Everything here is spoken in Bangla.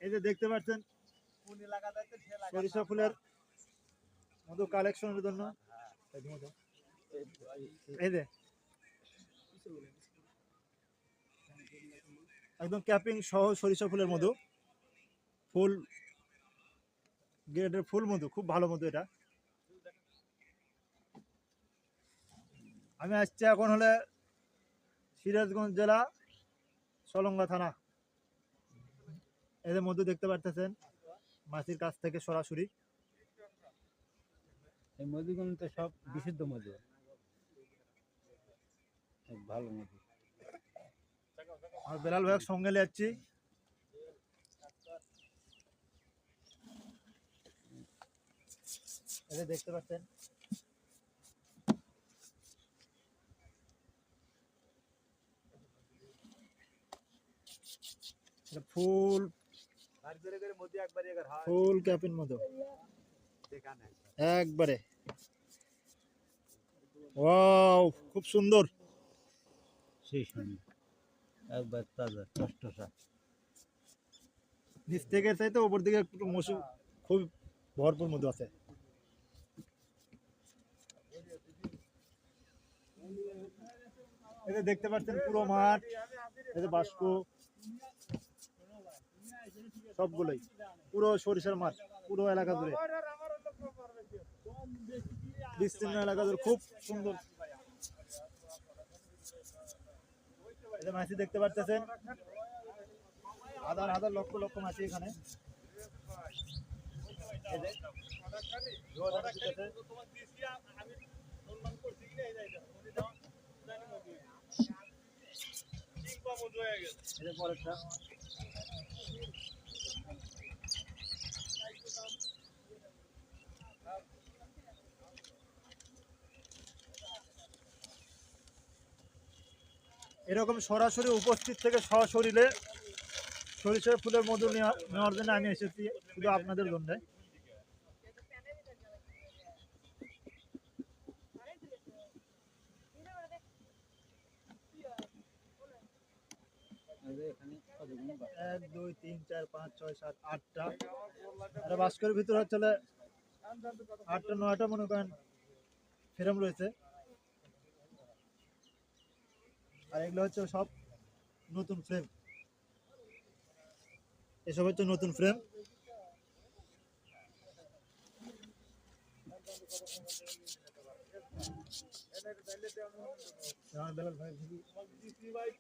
এই যে দেখতে পাচ্ছেন সরিষা ফুলের মধু কালেকশনের জন্য এই যে একদম ক্যাপিং সহ সরিষা ফুলের মধু, ফুল গ্রেডের ফুল মধু, খুব ভালো মধু এটা। আমি আসছি এখন হলে সিরাজগঞ্জ জেলা সলঙ্গা থানা। এদের মধু দেখতে পারতেছেন মাছির কাছ থেকে সরাসরি। এই মধুগুলো তো সব বিশুদ্ধ মধু, ভালো মধু। আর বেলাল ভাইয়ের সঙ্গে নিয়ে যাচ্ছি। এদের দেখতে পাচ্ছেন ফুল ফুল ক্যাপিং মধু একবারে। ওয়াও, খুব সুন্দর, সেই সুন্দর, একবার তাজা টসটসা। নিচ থেকে চাইতে উপর দিকে একটু মশু, খুব ভরপুর মধু আছে। এটা দেখতে পাচ্ছেন পুরো মাঠ, এই যে বাস্ক সবগুলোই পুরো সরিষার মাঠ, পুরো এলাকা জুড়ে, বিস্তীর্ণ এলাকা জুড়ে খুব সুন্দর। এই যে মাছি দেখতে পাচ্ছেন, হাজার হাজার লক্ষ লক্ষ মাছি এখানে। এই যে জোয়ার আসতেছে। এই যে পরেরটা। এরকম সরাসরি উপস্থিত থেকে সশরীরে সরিষার ফুলের মধু নেওয়ার জন্য আমি এসেছি শুধু আপনাদের জন্য। এক দুই তিন চার পাঁচ ছয় সাত আটটা, আর বাস্কের ভিতরে হচ্ছে আটটা নয়টা মনে করেন ফ্রেম রয়েছে। আর এগুলো হচ্ছে সব নতুন ফ্রেম, এসব হচ্ছে নতুন ফ্রেম। ভাই